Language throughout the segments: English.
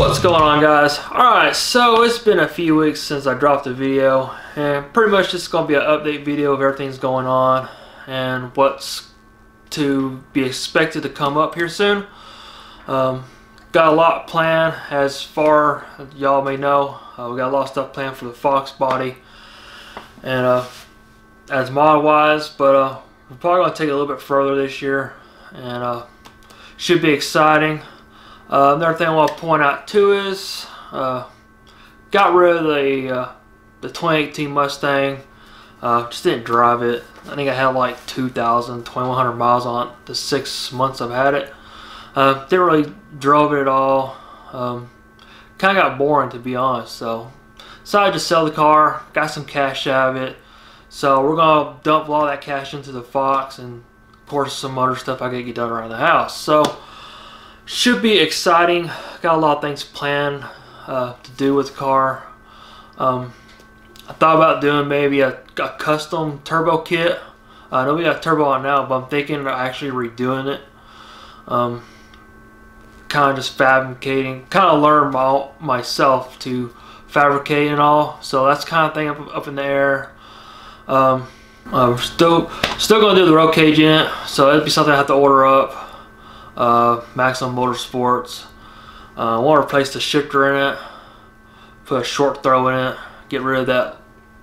What's going on, guys? Alright, so it's been a few weeks since I dropped a video, and pretty much this is going to be an update video of everything's going on and what's to be expected to come up here soon. Got a lot planned, as far as y'all may know. We got a lot of stuff planned for the foxbody and as mod wise, but we're probably going to take it a little bit further this year, and should be exciting. Another thing I want to point out too is got rid of the 2018 Mustang. Just didn't drive it. I think I had like 2,100 miles on it the 6 months I've had it. Didn't really drove it at all. Kind of got boring, to be honest. So decided to sell the car. Got some cash out of it. So we're gonna dump a lot of that cash into the Fox, and of course some other stuff I gotta get done around the house. So should be exciting. Got a lot of things planned to do with the car. I thought about doing maybe a custom turbo kit. I know we got turbo on now, but I'm thinking of actually redoing it. Kind of just fabricating. Kind of learn myself to fabricate and all. So that's kind of thing up in the air. We're still gonna do the roll cage in it, so that'd be something I have to order up. Maximum Motorsports. I want to replace the shifter in it, put a short throw in it, get rid of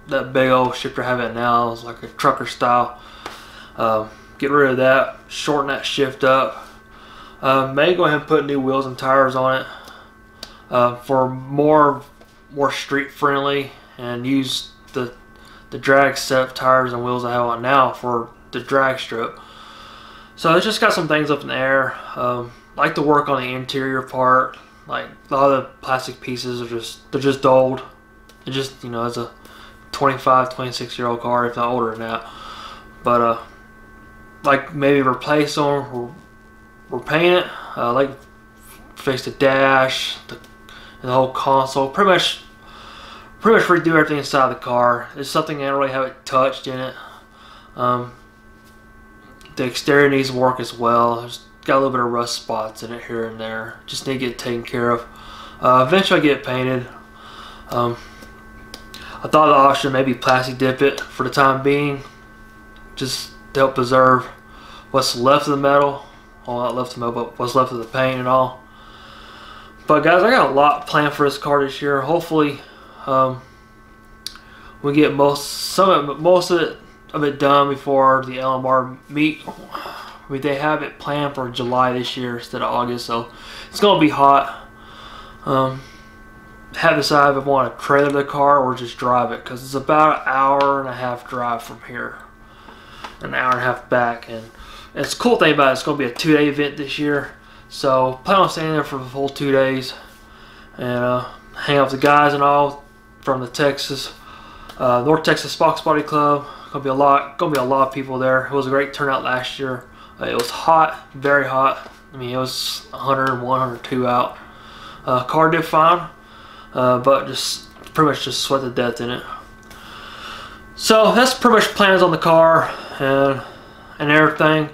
that big old shifter I have it now. It's like a trucker style. Get rid of that, shorten that shift up. May go ahead and put new wheels and tires on it for more street friendly, and use the drag set tires and wheels I have on now for the drag strip. So it's just got some things up in the air. Like to work on the interior part. Like a lot of the plastic pieces are just old. It just, you know, it's a 25, 26-year-old car, if not older than that. But like maybe replace them or repaint it. Like fix the dash, and the whole console. Pretty much redo everything inside the car. It's something I don't really have it touched in it. The exterior needs work as well. There's got a little bit of rust spots in it here and there. Just need to get taken care of. Eventually I get it painted. I thought the option maybe plastic dip it for the time being, just to help preserve what's left of the metal. Well, not left of the metal, but what's left of the paint and all. But guys, I got a lot planned for this car this year. Hopefully we get most of it done before the LMR meet. I mean, they have it planned for July this year instead of August, so it's gonna be hot. Have to decide if I want to trailer the car or just drive it, because it's about an hour and a half drive from here, an hour and a half back. And it's the cool thing about it, it's gonna be a 2-day event this year, so plan on staying there for the full 2 days and hang out with the guys and all from the North Texas Foxbody Club. Gonna be a lot of people there. It was a great turnout last year. It was hot, very hot. I mean, it was 101, 102 out. Car did fine, but just pretty much just sweat to death in it. So that's pretty much plans on the car and everything.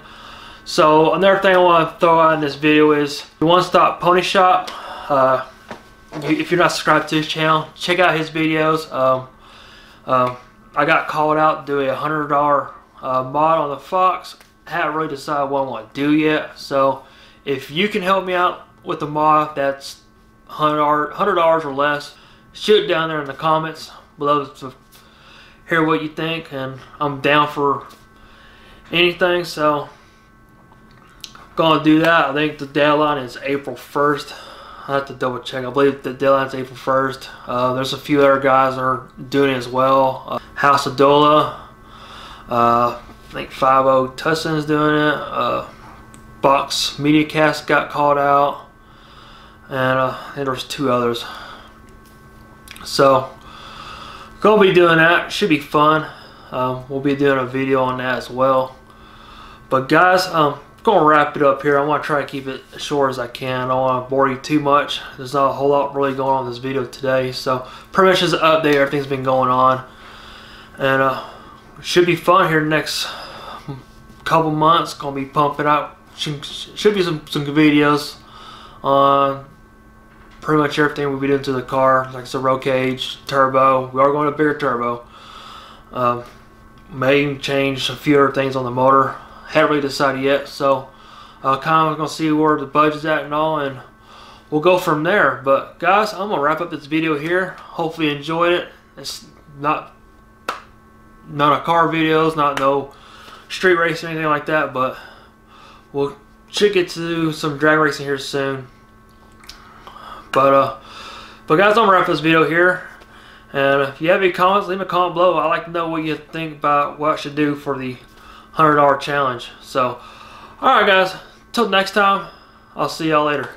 So another thing I want to throw out in this video is the One Stop Pony Shop. If you're not subscribed to his channel, check out his videos. I got called out to do a $100 mod on the Fox. I haven't really decided what I want to do yet. So if you can help me out with the mod that's $100 or less, shoot it down there in the comments below to hear what you think. And I'm down for anything, so I'm gonna do that. I think the deadline is April 1st. I have to double check. I believe the deadline is April 1st. There's a few other guys that are doing it as well. House of Dola. I think 50 Tusson's doing it. Box MediaCast got called out. And there's 2 others. So, gonna be doing that. Should be fun. We'll be doing a video on that as well. But guys, gonna wrap it up here. I want to try to keep it as short as I can. I don't want to bore you too much. There's not a whole lot really going on in this video today, so pretty much just an update. Everything's been going on, and should be fun here the next couple months. Gonna be pumping out. Should be some good videos on pretty much everything we'll be doing to the car, like it's a roll cage, turbo. We are going to a bigger turbo. May change a few other things on the motor. Haven't really decided yet, so kind of gonna see where the budget's at and all, and we'll go from there. But guys, I'm gonna wrap up this video here. Hopefully you enjoyed it. It's not a car videos, not no street racing or anything like that, but we'll should get to some drag racing here soon. But guys, I'm gonna wrap this video here. And if you have any comments, leave a comment below. I'd like to know what you think about what I should do for the $100 challenge. So, alright guys, till next time, I'll see y'all later.